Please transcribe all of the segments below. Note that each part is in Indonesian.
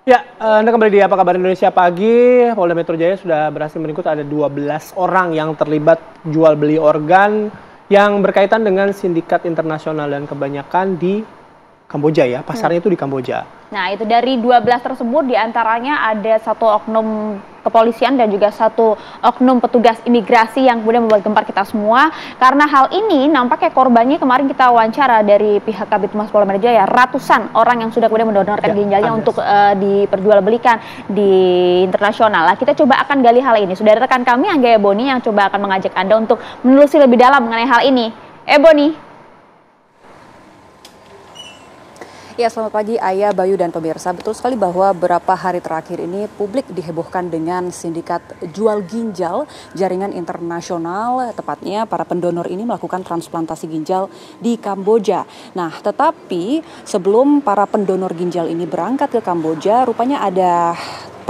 Ya, Anda kembali di Apa Kabar Indonesia Pagi. Polda Metro Jaya sudah berhasil meringkus ada 12 orang yang terlibat jual beli organ yang berkaitan dengan sindikat internasional dan kebanyakan di Kamboja ya. Pasarnya itu di Kamboja. Nah, itu dari 12 tersebut diantaranya ada satu oknum kepolisian dan juga satu oknum petugas imigrasi yang kemudian membuat gempar kita semua. Karena hal ini nampaknya korbannya kemarin kita wawancara dari pihak Kabid Humas Polda Metro Jaya, ratusan orang yang sudah kemudian mendonorkan ginjalnya untuk diperjualbelikan di internasional. Nah, kita coba akan gali hal ini. Sudah ada rekan kami Anggaya Boni yang coba akan mengajak Anda untuk menelusuri lebih dalam mengenai hal ini. Boni. Ya, selamat pagi Ayah, Bayu, dan pemirsa. Betul sekali bahwa beberapa hari terakhir ini publik dihebohkan dengan sindikat jual ginjal jaringan internasional. Tepatnya para pendonor ini melakukan transplantasi ginjal di Kamboja. Nah, tetapi sebelum para pendonor ginjal ini berangkat ke Kamboja, rupanya ada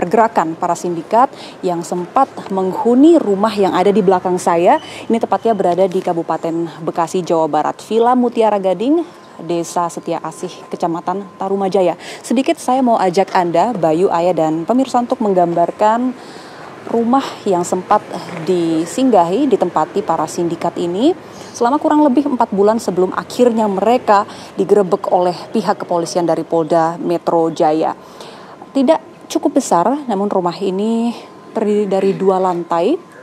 pergerakan para sindikat yang sempat menghuni rumah yang ada di belakang saya. Ini tepatnya berada di Kabupaten Bekasi, Jawa Barat. Villa Mutiara Gading, Desa Setia Asih, Kecamatan Tarumajaya. Sedikit saya mau ajak Anda, Bayu, Ayah, dan pemirsa untuk menggambarkan rumah yang sempat disinggahi, ditempati para sindikat ini selama kurang lebih 4 bulan sebelum akhirnya mereka digerebek oleh pihak kepolisian dari Polda Metro Jaya. Tidak cukup besar, namun rumah ini terdiri dari 2 lantai.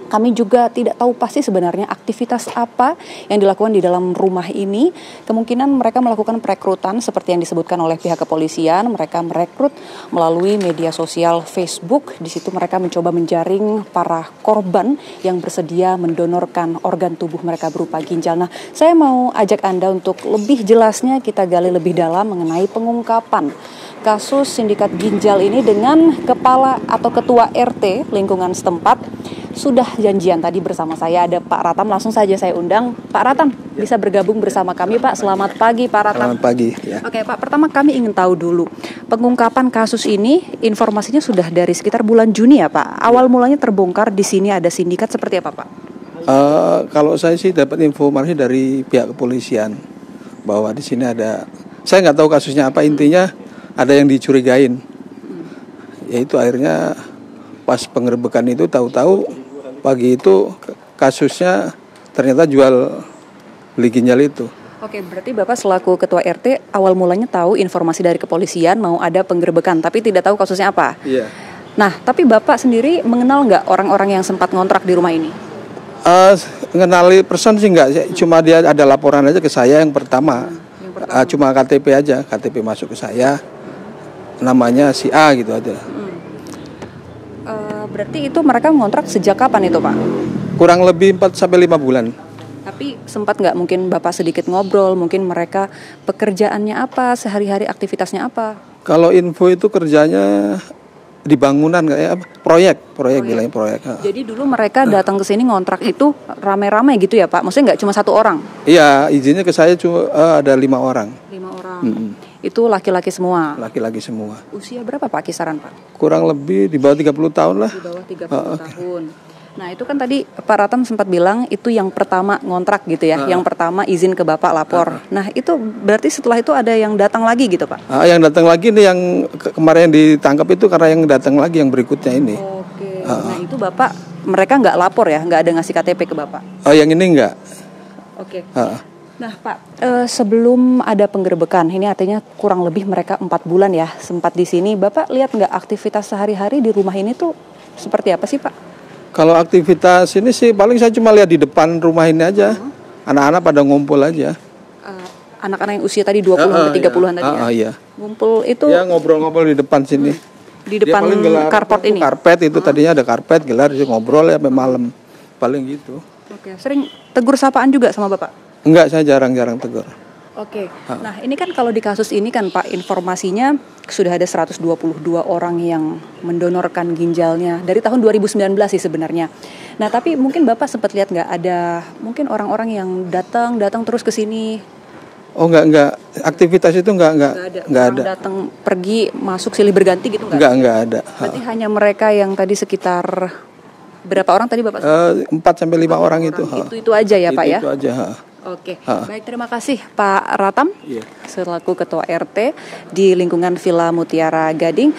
Kami juga tidak tahu pasti sebenarnya aktivitas apa yang dilakukan di dalam rumah ini. Kemungkinan mereka melakukan perekrutan seperti yang disebutkan oleh pihak kepolisian. Mereka merekrut melalui media sosial Facebook. Di situ mereka mencoba menjaring para korban yang bersedia mendonorkan organ tubuh mereka berupa ginjal. Nah, saya mau ajak Anda untuk lebih jelasnya kita gali lebih dalam mengenai pengungkapan kasus sindikat ginjal ini dengan kepala atau ketua RT lingkungan setempat. Sudah janjian tadi bersama saya ada Pak Ratam, langsung saja saya undang. Pak Ratam bisa bergabung bersama kami, Pak. Selamat pagi, Pak Ratam. Selamat pagi. Ya. Oke, Pak, pertama kami ingin tahu dulu pengungkapan kasus ini, informasinya sudah dari sekitar bulan Juni ya, Pak. Awal mulanya terbongkar di sini ada sindikat seperti apa, Pak? Kalau saya sih dapat informasi dari pihak kepolisian bahwa di sini ada, saya nggak tahu kasusnya apa, intinya ada yang dicurigain. Yaitu akhirnya pas penggerebekan itu tahu-tahu pagi itu kasusnya ternyata jual beli ginjal itu. Oke, berarti Bapak selaku ketua RT awal mulanya tahu informasi dari kepolisian mau ada penggerebekan, tapi tidak tahu kasusnya apa. Iya. Nah, tapi Bapak sendiri mengenal nggak orang-orang yang sempat ngontrak di rumah ini? Mengenali person sih nggak, cuma dia ada laporan aja ke saya yang pertama. Cuma KTP aja, KTP masuk ke saya, namanya si A gitu aja. Berarti itu mereka ngontrak sejak kapan itu, Pak? Kurang lebih 4-5 bulan. Tapi sempat nggak mungkin Bapak sedikit ngobrol, mungkin mereka pekerjaannya apa, sehari-hari aktivitasnya apa? Kalau info itu kerjanya di bangunan kayak proyek bilangnya proyek. Jadi dulu mereka datang ke sini ngontrak itu rame-rame gitu ya, Pak? Maksudnya nggak cuma 1 orang? Iya, izinnya ke saya cuma ada 5 orang. 5 orang. Itu laki-laki semua? Laki-laki semua. Usia berapa, Pak, kisaran, Pak? Kurang lebih di bawah 30 tahun lah. Di bawah 30 tahun. Nah, itu kan tadi Pak Ratam sempat bilang itu yang pertama ngontrak gitu ya. Yang pertama izin ke Bapak lapor. Nah, itu berarti setelah itu ada yang datang lagi gitu, Pak? Yang datang lagi nih yang kemarin ditangkap itu karena yang datang lagi yang berikutnya ini. Oke. Nah, itu Bapak mereka nggak lapor ya? Nggak ada ngasih KTP ke Bapak? Yang ini enggak. Oke. Nah, Pak, sebelum ada penggerebekan, ini artinya kurang lebih mereka 4 bulan ya sempat di sini. Bapak lihat nggak aktivitas sehari-hari di rumah ini tuh seperti apa sih, Pak? Kalau aktivitas ini sih paling saya cuma lihat di depan rumah ini aja. Anak-anak pada ngumpul aja. Anak-anak yang usia tadi 20-30-an tadi ya? Iya. Ngumpul itu? Ya ngobrol-ngobrol di depan sini. Di depan carport ini? Karpet itu tadinya ada karpet, gelar ngobrol ya sampai malam. Paling gitu. Oke, sering tegur sapaan juga sama Bapak? Enggak, saya jarang-jarang tegur. Oke, nah ini kan kalau di kasus ini kan Pak, informasinya sudah ada 122 orang yang mendonorkan ginjalnya dari tahun 2019 sih sebenarnya. Nah tapi mungkin Bapak sempat lihat nggak ada mungkin orang-orang yang datang terus ke sini? Oh enggak, aktivitas itu enggak ada. Datang pergi masuk silih berganti gitu enggak? Enggak ada. Berarti hanya mereka yang tadi sekitar berapa orang tadi Bapak? 4-5 orang itu. Itu aja ya Pak ya? Itu aja. Oke, baik, terima kasih Pak Ratam, selaku Ketua RT di lingkungan Villa Mutiara Gading.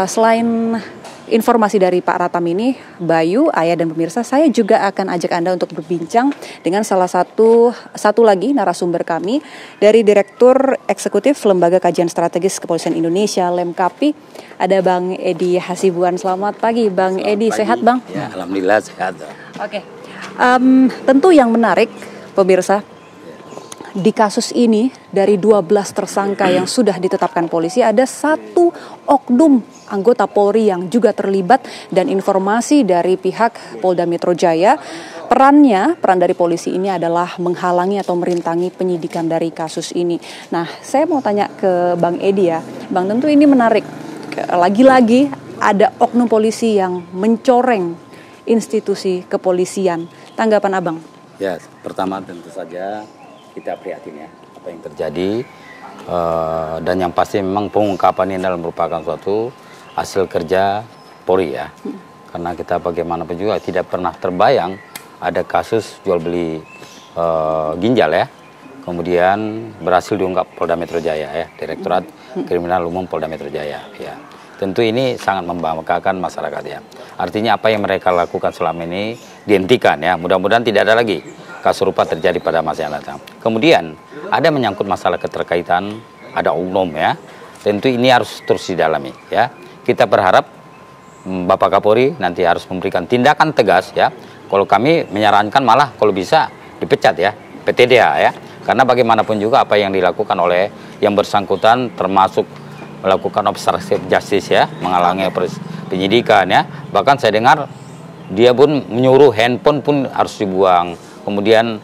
Selain informasi dari Pak Ratam ini, Bayu, Ayah dan pemirsa, saya juga akan ajak Anda untuk berbincang dengan salah satu lagi narasumber kami dari Direktur Eksekutif Lembaga Kajian Strategis Kepolisian Indonesia, Lemkapi. Ada Bang Edi Hasibuan. Selamat pagi, Bang Edi. Sehat, Bang? Ya, alhamdulillah sehat. Oke. Tentu yang menarik, pemirsa, di kasus ini dari 12 tersangka yang sudah ditetapkan polisi, ada satu oknum anggota Polri yang juga terlibat, dan informasi dari pihak Polda Metro Jaya, peran dari polisi ini adalah menghalangi atau merintangi penyidikan dari kasus ini. Nah, saya mau tanya ke Bang Edi ya. Bang, tentu ini menarik. Lagi-lagi ada oknum polisi yang mencoreng institusi kepolisian. Tanggapan Abang? Ya, pertama tentu saja kita prihatin ya apa yang terjadi, dan yang pasti memang pengungkapan ini adalah merupakan suatu hasil kerja Polri ya. Karena kita bagaimanapun juga tidak pernah terbayang ada kasus jual beli ginjal ya. Kemudian berhasil diungkap Polda Metro Jaya ya, Direktorat Kriminal Umum Polda Metro Jaya ya. Tentu ini sangat membanggakan masyarakat ya. Artinya apa yang mereka lakukan selama ini dihentikan ya. Mudah-mudahan tidak ada lagi kasus serupa terjadi pada masa yang datang. Kemudian ada menyangkut masalah keterkaitan, ada oknum ya. Tentu ini harus terus didalami ya. Kita berharap Bapak Kapolri nanti harus memberikan tindakan tegas ya. Kalau kami menyarankan malah kalau bisa dipecat ya, PTDH ya. Karena bagaimanapun juga apa yang dilakukan oleh yang bersangkutan termasuk melakukan obstruction justice ya, menghalangi penyidikan ya. Bahkan saya dengar dia pun menyuruh handphone pun harus dibuang. Kemudian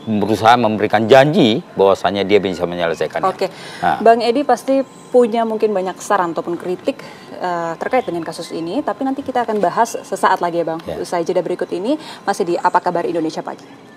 berusaha memberikan janji bahwasanya dia bisa menyelesaikannya. Oke, Bang Edi pasti punya mungkin banyak saran ataupun kritik terkait dengan kasus ini, tapi nanti kita akan bahas sesaat lagi ya Bang. Usai jeda berikut ini masih di Apa Kabar Indonesia Pagi.